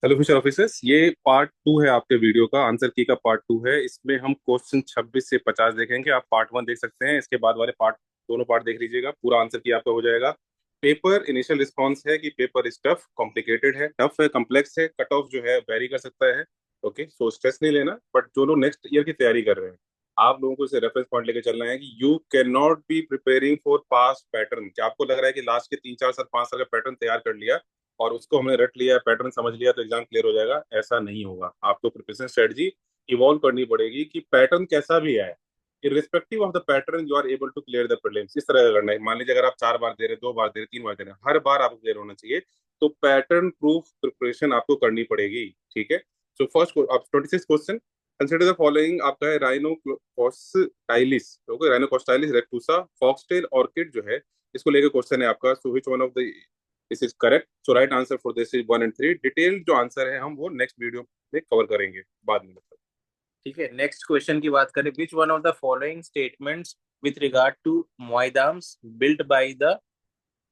Hello future officers, ये part 2 है आपके वीडियो का। आंसर की का पार्ट 2 है। इसमें हम क्वेश्चन 26 से 50 देखेंगे। आप पार्ट 1 देख सकते हैं, इसके बाद वाले पार्ट दोनों पार्ट देख लीजिएगा। पूरा आंसर की आपका हो जाएगा। पेपर इनिशियल रिस्पॉन्स है कि पेपर इज टफ, कॉम्प्लिकेटेड है, टफ है, कॉम्प्लेक्स है, कट ऑफ जो है वेरी कर सकता है। ओके, सो स्ट्रेस नहीं लेना। बट जो लोग नेक्स्ट ईयर की तैयारी कर रहे हैं, आप लोगों को इसे रेफरेंस पॉइंट लेके चलना है कि you can not be preparing for past pattern. क्या आपको लग रहा है कि लास्ट के 3 4 साल 5 साल का पैटर्न तैयार कर लिया और उसको हमने रट लिया, पैटर्न समझ लिया तो एग्जाम क्लियर हो जाएगा? ऐसा नहीं होगा। आपको प्रिपरेशन स्ट्रेटजी इवॉल्व करनी पड़ेगी कि पैटर्न कैसा भी है, irrespective of the pattern you are able to clear the prelims. इस तरह का करना है। मान लीजिए अगर आप 4 बार दे रहे, 2 बार दे रहे, 3 बार दे रहे, हर बार आपको क्लियर होना चाहिए। तो पैटर्न प्रूफ प्रिपरेशन आपको करनी पड़ेगी। ठीक है। सो फर्स्ट आप 26 क्वेश्चन, कंसिडर द फॉलोइंग। आपका है राइनोकॉस्टाइलिस। ओके, राइनोकॉस्टाइलिस रेक्टुसा फॉक्सटेल ऑर्किड जो है, इसको लेकर क्वेश्चन है आपका। So which one of the this is correct? So right answer for this is 1 and 3। Detailed जो आंसर है हम वो नेक्स्ट वीडियो में कवर करेंगे बाद में, मतलब। ठीक है, नेक्स्ट क्वेश्चन की बात करें। Which one of the following statements with regard to moidams built by the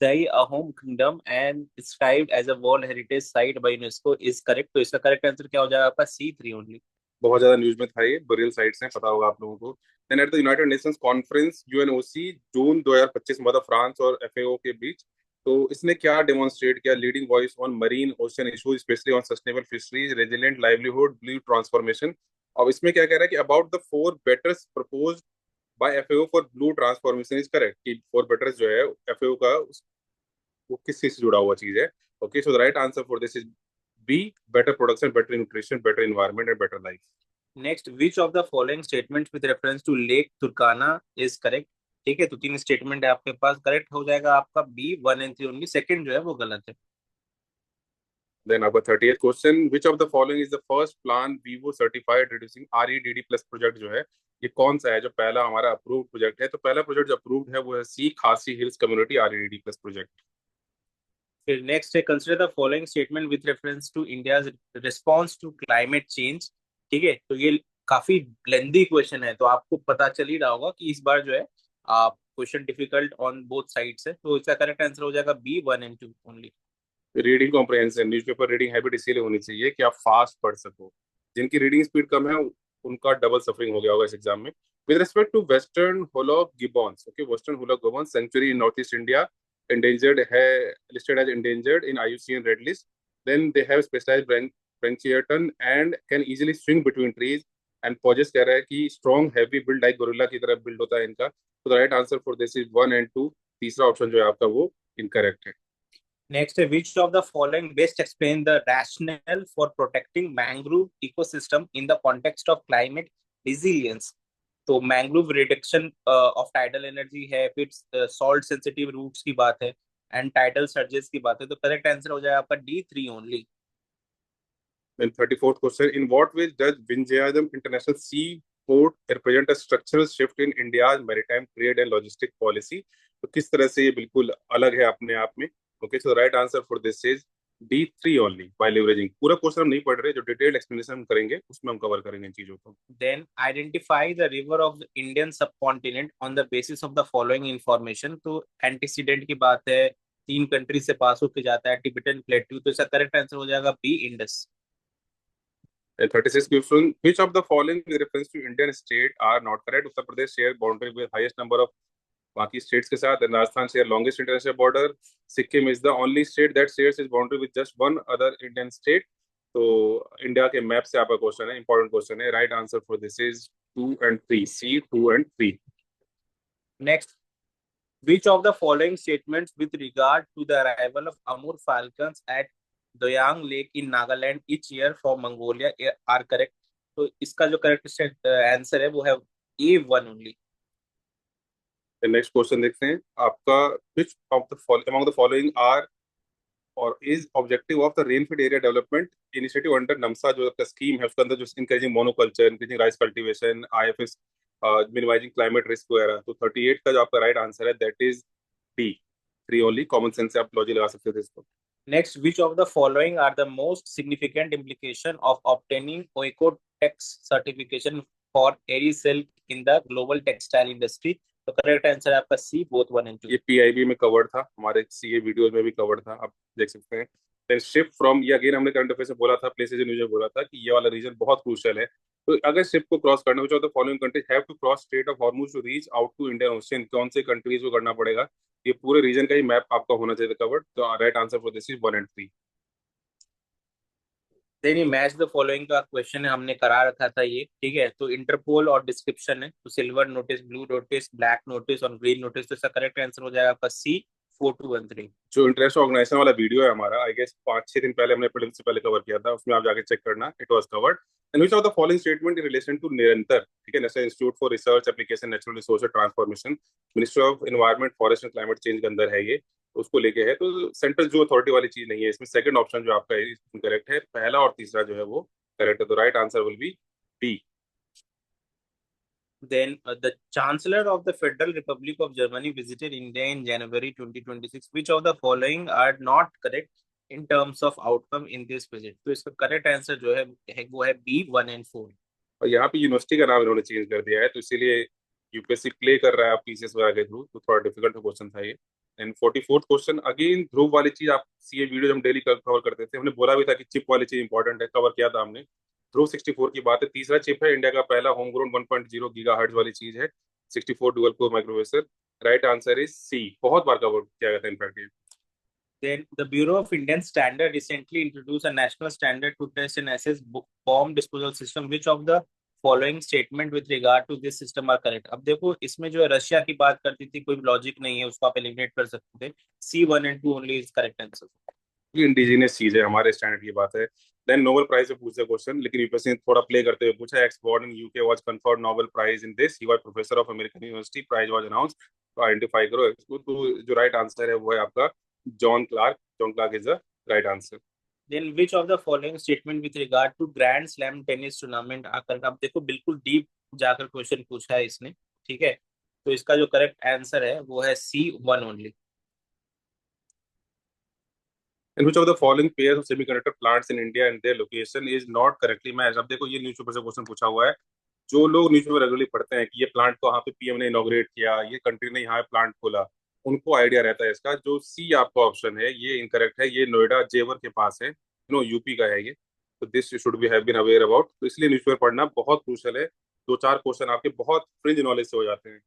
Tai Ahom kingdom and described as a world heritage site by UNESCO is correct? तो इसका करेक्ट आंसर क्या हो जाएगा आपका? C3 only. बहुत ज्यादा न्यूज में था, ये बुरियल साइट्स हैं, पता होगा आप लोगों को। Then at the United Nations conference UNOC June 2025 में, मतलब फ्रांस और एफएओ के बीच। तो इसने क्या डेमोन्स्ट्रेट किया? Leading voice on marine ocean issues, specially on sustainable fisheries, resilient livelihood, blue transformation. अब इसमें क्या कह रहा है कि about the 4 बेटर्स proposed by FAO for blue transformation is correct. कि 4 बेटर्स जो है एफएओ का, वो किस चीज से जुड़ा हुआ चीज है? Okay, so the right answer for this is B, better production, better nutrition, better environment and better life. Next, which of the following statements with reference to Lake Turkana is correct? ठीक है, तो तीन statement है आपके पास। Correct हो जाएगा आपका B1 and 3 only. Second जो है वो गलत है। Then आपका 30th question, which of the following is the first plan Vivo certified reducing REDD plus project जो है, ये कौन सा है जो पहला हमारा अप्रूव्ड प्रोजेक्ट है? तो पहला प्रोजेक्ट जो अप्रूव्ड है वो है C Khasi hills community REDD plus project. फिर नेक्स्ट है, consider the following statement with reference to India's response to climate change. ठीक है, तो ये काफी लेंदी क्वेश्चन है, तो आपको पता चल ही रहा होगा कि इस बार जो है आप question difficult on both sides है। तो इसका करेक्ट आंसर हो जाएगा B1 and 2 only. Reading comprehension, newspaper reading habit इसीलिए होनी चाहिए कि आप फास्ट पढ़ सको। जिनकी रीडिंग स्पीड कम है उनका डबल सफरिंग हो गया होगा इस एग्जाम में। With respect to western hoolock gibbons, okay, western hoolock gibbons sanctuary in north east India, endangered है, listed as endangered in IUCN Red List. Then they have specialized branchiaton and can easily swing between trees and poses कह रहा है कि strong heavy build like gorilla की तरह build होता है इनका। तो the right answer for this is 1 and 2। तीसरा ऑप्शन जो है आपका वो इनकरेक्ट है। नेक्स्ट है, which of the following best explain the rationale for protecting mangrove ecosystem in the context of climate resilience? तो mangrove reduction of tidal energy है, फिर सॉल्ट सेंसिटिव रूट्स की बात है, एंड टाइडल सर्जेस की बात है। तो करेक्ट आंसर हो जाएगा आपका D3 only. Then 34th question, in what ways does Vizhinjam International Seaport represent a structural shift in India's maritime trade and logistic policy? तो किस तरह से ये बिल्कुल अलग है अपने आप में? Okay, so right answer for this is D3 only, by leveraging. पूरा क्वेश्चन हम नहीं पढ़ रहे, जो डिटेल्ड एक्सप्लेनेशन हम करेंगे उसमें हम कवर करेंगे इन चीजों को। Then identify the river of the Indian subcontinent on the basis of the following information. तो एंटीसीडेंट की बात है, तीन कंट्री से पास होकर जाता है, टिबेटन प्लेट्यू। तो इसका करेक्ट आंसर हो जाएगा B, Indus. And 36 question, which of the following with reference to Indian state are not correct? Uttar Pradesh share boundary with highest number of बाकी स्टेट्स के साथ। then Rajasthan share longest international border। Sikkim is the only state that shares its boundary with just one other Indian state। तो India के map से आपका question है, important question है। Right answer for this is 2 and 3, C 2 and 3। Next, which of the following statements with regard to the arrival of Amur falcons at Doyang Lake in Nagaland each year from Mongolia are correct? तो इसका जो correct answer है वो है A1 only. Next question देखते हैं आपका। Which of the among the following are और is objective of the rainfed area development initiative under NMSA, जो आपका स्कीम है उसके अंदर, जो encouraging monoculture, increasing rice cultivation, IFS, minimising climate risk वगैरह। तो 38 का जो आपका राइट आंसर है that is D3 only. Common sense से आप लॉजिक लगा सकते थे इसको। Next, which of the following are the most significant implication of obtaining OECO-TEX certification for Aerie Silk in the global textile industry? तो correct answer है आपका C, both 1 and 2। ये PIB में कवर्ड था, हमारे CA वीडियोस में भी covered था, आप देख सकते हैं। देन शिप फ्रॉम, ये अगेन हमने करंट अफेयर से बोला था, प्लेसेज इन न्यूज में बोला था कि ये वाला रीजन बहुत क्रूशियल है। तो अगर शिप को क्रॉस करना हो तो following countries have to cross strait of Hormuz to reach out to Indian Ocean, कौन से कंट्रीज को करना पड़ेगा? ये पूरे रीजन का ही मैप आपका होना चाहिए कवर्ड। तो right answer for this is 1 and 3। Then ये मैच द फॉलोइंग का क्वेश्चन है, हमने करा रखा था ये, ठीक है। तो इंटरपोल और डिस्क्रिप्शन है, तो silver notice, blue notice, black notice और ग्रीन नोटिस। तो इसका करेक्ट आंसर हो जाएगा आपका सी, 4213। जो इंटरेस्ट ऑर्गेनाइजेशन वाला वीडियो है हमारा, आई गेस 5-6 दिन पहले हमने प्रीलिम्स से पहले कवर किया था, उसमें आप जाके चेक करना, it was covered. And which of the following statement in relation to Nirantar, ठीक है, national institute for research application natural resource transformation, ministry of environment forest and climate change के अंदर है ये, तो उसको लेके है। तो सेंट्रल जो अथॉरिटी वाली चीज नहीं है इसमें। सेकंड ऑप्शन जो आपका है करेक्ट है, पहला और तीसरा जो है वो करेक्ट है। तो right answer will be B. Then the Chancellor of the Federal Republic of Germany visited India in January 2026. Which of the following are not correct in terms of outcome in this visit? तो इसका correct answer जो है वो है B, 1 and 4। और यहाँ पे university का नाम इन्होंने चेंज कर दिया है, तो इसीलिए यूपीएससी प्ले कर रहा है आप पीसीएस वगैरह के थ्रू, तो थोड़ा डिफिकल्ट क्वेश्चन था ये। एंड 44th क्वेश्चन अगेन ध्रुव वाली चीज, आप सीए वीडियो हम डेली कवर करते थे, हमने बोला भी था कि चिप वाली चीज इंपॉर्टेंट है, कवर किया था हमने। ध्रुव 64 की बात है, तीसरा चिप है, इंडिया का पहला होम ग्रोन 1.0 गीगा हर्ट्ज वाली चीज है, 64 dual core microprocessor. Right answer is C, बहुत बार कवर किया गया था इनफैक्ट ये। Then the Bureau of Indian Standard recently introduced a national standard to test and assess bomb disposal system. Which of the following statement with regard to this system are correct? अब देखो इसमें जो है Russia की बात करती थी, कोई लॉजिक नहीं है, उसको आप एलिमिनेट कर सकते थे। सी, 1 and 2 only is correct answer. ये इंडिजिनियस चीज है, हमारे स्टैंडर्ड की बात है। देन नोबेल प्राइज से पूछा क्वेश्चन, लेकिन यूपीएससी ने थोड़ा प्ले करते हुए पूछा, X born in UK was conferred Nobel prize in this, he was professor of American university, prize was announced, तो आइडेंटिफाई करो इसको। तो जो राइट आंसर है वो है आपका John Clarke. John Clarke is the right answer. Then which of the following statement with regard to Grand Slam tennis tournament are correct? अब देखो बिल्कुल डीप जाकर क्वेश्चन पूछा है इसने, ठीक है। तो इसका जो करेक्ट आंसर है वो है सी, 1 only. In which of the following pairs of semiconductor plants in India and their location is not correctly matched. अब देखो ये न्यूज़पेपर से क्वेश्चन पूछा हुआ है, जो लोग न्यूज़पेपर रेगुलरली पढ़ते हैं कि ये प्लांट को यहाँ पे पीएम ने इनॉग्रेट किया, ये कंट्री ने यहाँ प्लांट खोला, उनको आइडिया रहता है इसका। जो सी आपका ऑप्शन है ये इनकरेक्ट है, ये नोएडा जेवर के पास है, यूपी का है ये। तो this should be have been aware about. तो इसलिए न्यूज़पेपर पढ़ना बहुत क्रूशियल है, दो चार क्वेश्चन आपके बहुत फ्रिंज नॉलेज से हो जाते हैं।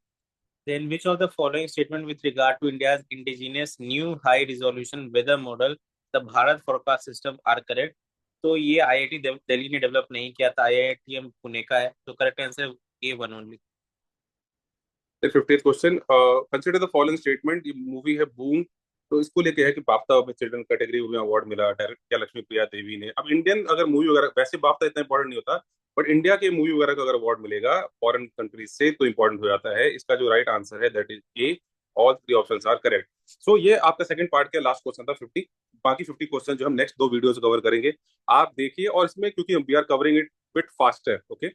Then which of the following statement with regard to India's indigenous new high resolution weather model, the Bharat forecast system are correct? तो ये आईआईटी दिल्ली ने डेवलप नहीं किया था, आईआईटीएम पुणे का है। तो करेक्ट आंसर ए, 1 ओनली। फिर 50th question, consider the following statement, ये मूवी है बूम, तो इसको लेके है कि बाफ्ता में चिल्ड्रन कैटेगरी में अवार्ड मिला, डायरेक्ट किया लक्ष्मी प्रिया देवी ने। अब इंडियन अगर मूवी वगैरह, वैसे बाफ्ता इतना इंपॉर्टेंट नहीं होता, बट इंडिया के मूवी वगैरह का अगर अवार्ड मिलेगा फॉरेन कंट्रीज से तो इंपॉर्टेंट हो जाता है। इसका जो राइट आंसर है that is A, all three options are correct. So ये आपका सेकंड पार्ट का लास्ट क्वेश्चन था 50। बाकी 50 क्वेश्चन जो हम नेक्स्ट 2 वीडियोस कवर करेंगे, आप देखिए। और इसमें क्योंकि we are covering it bit faster, okay,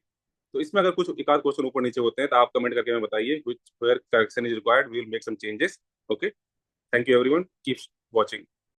तो इसमें अगर कुछ एक आध क्वेश्चन ऊपर नीचे होते हैं तो आप कमेंट करके हमें बताइए, which where correction is required, we will make some changes. Okay, thank you everyone, keep watching.